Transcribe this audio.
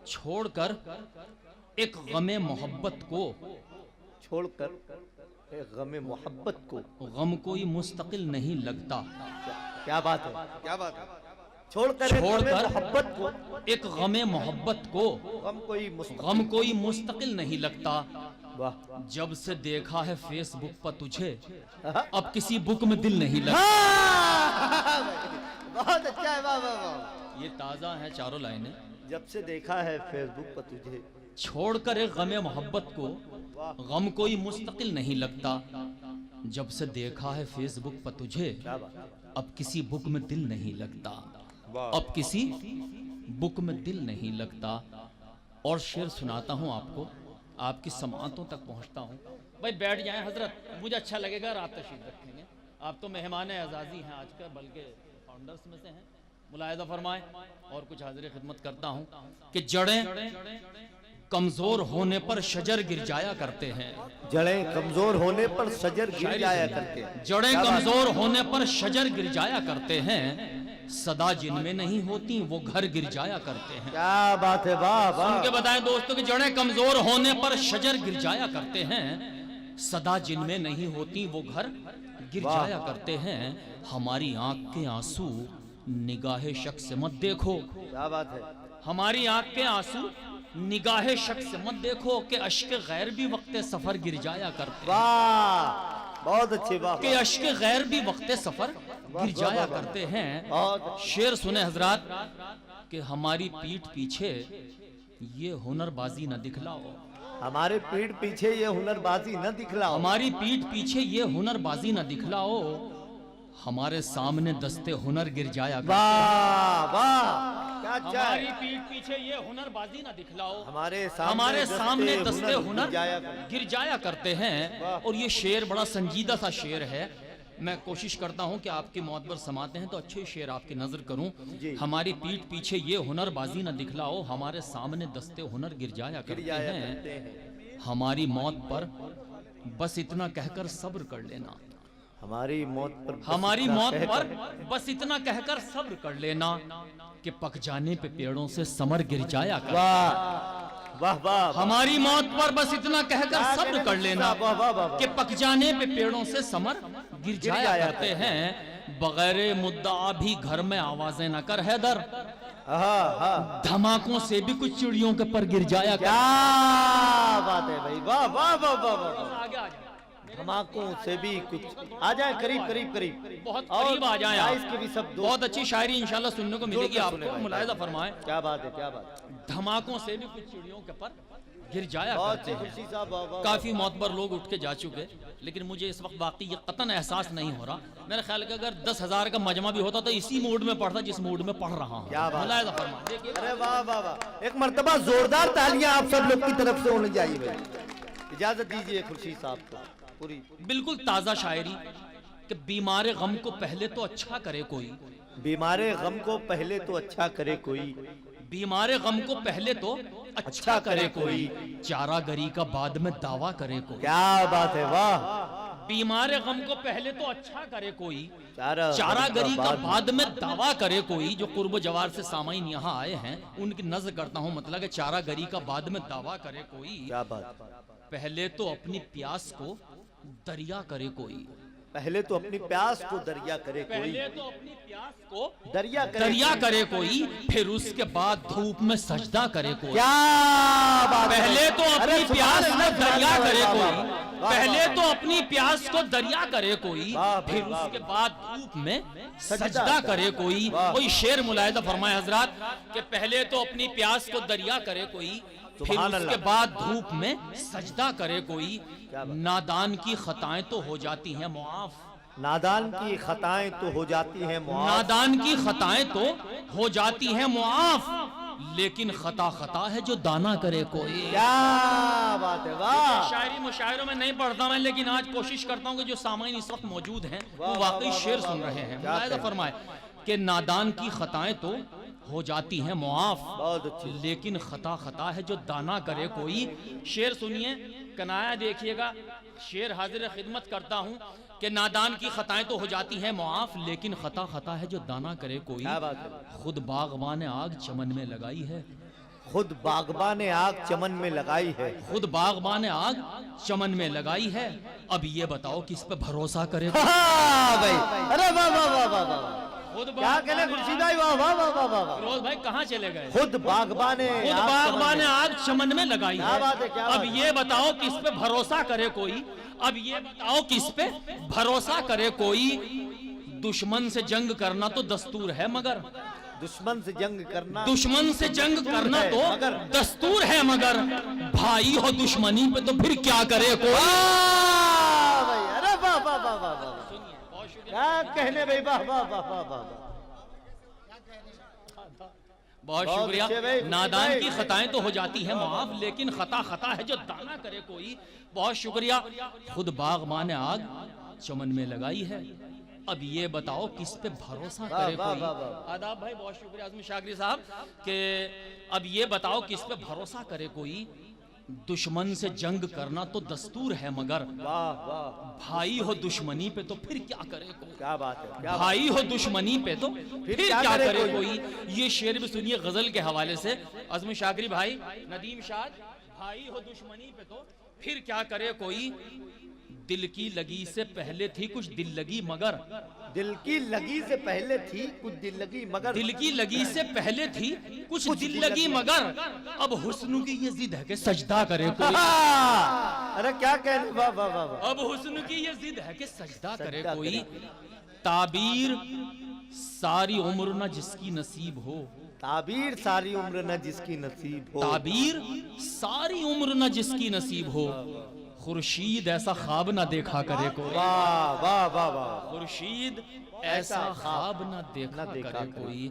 छोड़कर एक गमे मोहब्बत को, छोड़कर एक गमे मोहब्बत को, गम कोई मुस्तकिल नहीं लगता। क्या बात है, क्या बात है। छोड़कर मोहब्बत को, एक गमे मोहब्बत को, गम कोई मुस्तकिल नहीं लगता। वाह। जब से देखा है फेसबुक पर तुझे, अब किसी बुक में दिल नहीं लगता। बहुत अच्छा है, वाह वाह वाह। ये ताजा है चारों लाइनें। जब से देखा है फेसबुक पर तुझे, छोड़कर एक गमे मोहब्बत को, गम कोई मुस्तकिल नहीं लगता। जब से देखा है फेसबुक पर तुझे, अब किसी बुक में दिल नहीं लगता। अब किसी बुक में दिल नहीं लगता। और शेर सुनाता हूं आपको, आपकी समातों तक पहुंचता हूं। भाई बैठ जाएं हजरत, मुझे अच्छा लगेगा, रात तशरीफ रखेंगे। आप तो मेहमान एजाजी हैं आज का, बल्कि फाउंडर्स में से हैं। मुलाहिजा फरमाएं। और कुछ हाजिर खिदमत करता हूं कि जड़ें कमजोर होने पर शजर गिर जाया करते हैं। जड़ें कमजोर होने पर शजर गिर जाया करते हैं। जड़ें कमजोर होने पर शजर गिर जाया करते हैं। सदा जिनमें नहीं होती वो घर गिर जाया करते हैं। क्या बात है, वाह वाह। सुन के बताएं दोस्तों कि जड़ें कमजोर होने पर शजर गिर जाया करते हैं। सदा जिनमें नहीं होती वो घर गिर जाया करते हैं। हमारी आंख के आंसू निगाहे शख्स से मत देखो। क्या बात है। हमारी आंख के आंसू निगाहे शख्स से मत देखो कि अश्क गैर भी वक्त सफर गिर जाया करते। वाह, बहुत अच्छी बात। कि अश्क गैर भी वक्त सफर गिर जाया करते हैं। शेर सुने हजरात कि हमारी पीठ पीछे ये हुनरबाजी न दिखलाओ। हमारे पीठ पीछे ये हुनरबाजी न दिखलाओ। हमारी पीठ पीछे ये हुनरबाजी न दिखलाओ। हमारे सामने दस्ते हुनर गिर जाया करते। वाह वाह, क्या अच्छा। हमारी पीठ पीछे ये हुनरबाजी ना दिखलाओ। हमारे सामने दस्ते हुनर गिर जाया करते हैं। और ये शेर बड़ा संजीदा सा शेर है। मैं कोशिश करता हूं कि आपकी मौतबर समाते हैं तो अच्छे शेर आपकी नजर करूं। हमारी पीठ पीछे ये हुनरबाजी ना दिखलाओ। हमारे सामने दस्ते हुनर गिर जाया करते हैं। हमारी मौत पर बस इतना कहकर सब्र कर लेना। हमारी मौत पर बस इतना कहकर सब्र कर लेना कि पक जाने पे पेड़ों से समर गिर जाया कर। वाह वाह। हमारी मौत पर बस इतना कहकर सब्र कर लेना कि पक जाने पे पेड़ों से समर गिर जाया करते हैं। बगैर मुद्दा भी घर में आवाजें न कर हैदर। धमाकों से भी कुछ चिड़ियों के पर गिर जाया। क्या बात है भाई, वाह वाह वाह वाह। आगे धमाकों से भी कुछ आ जाए, करीब करीब करीब, बहुत करीब आ जाए। इसके भी सब बहुत अच्छी शायरी इंशाल्लाह सुनने को मिलेगी आपको। मुलाहिजा फरमाएं। क्या बात है, क्या बात। धमाकों से भी कुछ चिड़ियों के पर गिर जाया करते हैं। काफी मौतबर लोग उठ के जा चुके, लेकिन मुझे इस वक्त वाकई ये कतन एहसास नहीं हो रहा। मेरे ख्याल का अगर 10,000 का मजमा भी होता तो इसी मूड में पढ़ता जिस मूड में पढ़ रहा हूँ। मुलाहिजा फरमाएं। अरे वाह वाह वाह। एक मर्तबा जोरदार तालियां आप सब लोग की तरफ से होनी चाहिए। इजाजत दीजिए खुर्शीद साहब को। पूरी बिल्कुल ताजा शायरी कि बीमारे गम को पहले तो अच्छा करे कोई। बीमारे गम को पहले तो अच्छा करे कोई। बीमारे गम को पहले तो अच्छा करे कोई। चारागरी का बाद में दावा करे कोई। क्या बात है, वाह। बीमारे गम को पहले तो अच्छा करे कोई। चारागरी का बाद में दावा करे कोई। जो कुर्ब जवार से सामाइन यहाँ आए हैं उनकी नजर करता हूँ। मतलब कि चारागरी का बाद में दावा करे कोई। क्या बात। पहले तो अपनी प्यास को दरिया करे कोई। पहले तो अपनी प्यास को दरिया करे कोई। पहले तो अपनी प्यास को दरिया करे कोई। फिर उसके बाद धूप में सजदा करे कोई। क्या बात। पहले तो अपनी प्यास को दरिया करे कोई। पहले तो अपनी प्यास को दरिया करे कोई। फिर उसके बाद धूप में सजदा करे कोई। कोई शेर मुलाहिजा फरमाए हजरात कि पहले तो अपनी प्यास को दरिया करे कोई। फिर उसके बाद धूप में सजदा करे कोई। नादान की खताएं तो हो जाती हैं मुआफ। नादान की खताएं तो हो जाती हैं मुआफ। नादान की खताएं तो हो जाती हैं मुआफ। लेकिन खता है जो दाना करे कोई। क्या बात है, वाह। शायरी मुशायरों में नहीं पढ़ता मैं, लेकिन आज कोशिश करता हूँ कि जो सामाइन इस वक्त मौजूद हैं वो वाकई शेर सुन रहे हैं। मुलाहिजा फरमाए कि नादान की खताएं तो हो जाती हैं मुआफ। लेकिन खता है जो दाना करे कोई। शेर सुनिए, कनाया देखिएगा। शेर हाजिर खिदमत करता हूँ कि नादान की खताएं तो हो जाती हैं मुआफ। लेकिन खता है जो दाना करे कोई। खुद बागबान आग चमन में लगाई है। खुद बागबान ने आग चमन में लगाई है। खुद बागबान ने आग चमन में लगाई है, अब ये बताओ किस पे भरोसा करे। हाँ भाई, अरे वाह वाह वाह वाह वाह, खुद क्या कहने खुर्शीद भाई, वाह वाह वाह वाह वाह। फिरोज भाई कहाँ चले गए? खुद बागबान ने आग चमन में लगाई क्या है। बात है, क्या अब बात है। ये बताओ किस पे भरोसा करे कोई। अब ये बताओ किस पे भरोसा करे कोई। दुश्मन से जंग करना तो दस्तूर है मगर, दुश्मन से जंग करना, दुश्मन से जंग करना है, तो मगर दस्तूर है मगर भाई हो दुश्मनी पे तो फिर क्या करे कोई। वाह भाई, अरे वाह वाह वाह वाह वाह, क्या कहने भाई, वाह वाह वाह वाह वाह। बहुत बहुत शुक्रिया। अच्छे भाई, नादान भाई। की खताएं तो हो जाती है माफ, लेकिन खता खता है जो दाना करे कोई। बहुत शुक्रिया। खुद बागबान ने आग चमन में लगाई है, अब ये बताओ किस पे भरोसा करे वाह, कोई। वाह, वाह। आदाब भाई, बहुत शुक्रिया आजमी शागरी साहब के। अब ये बताओ किस पे भरोसा करे कोई। दुश्मन से जंग करना तो दस्तूर है मगर वाह वाह, भाई हो दुश्मनी पे तो फिर क्या करे कोई। क्या बात है, क्या बात भाई हो दुश्मनी पे तो फिर क्या करे कोई। ये शेर भी सुनिए गजल के हवाले से। अज़म शाकरी भाई, नदीम शाद, भाई हो दुश्मनी पे तो फिर क्या करे कोई। दिल की लगी से पहले थी कुछ दिल लगी मगर, दिल की लगी से पहले थी कुछ दिल लगी मगर, दिल की लगी से पहले थी कुछ दिल लगी मगर अब हुस्न की ये जिद है कि सजदा करे कोई। अरे क्या कहने, वाह वाह वाह वाह। अब हुस्न की ये जिद है कि सजदा करे सजदा कोई। करे। ताबीर सारी उम्र न जिसकी नसीब हो, ताबीर सारी उम्र न जिसकी नसीब हो, ताबीर सारी उम्र न जिसकी नसीब हो, खुर्शीद ऐसा ख्वाब न देखा करे कोई। वाह वाह वाह वाह, खुर्शीद ऐसा ख्वाब न देखा करे कोई।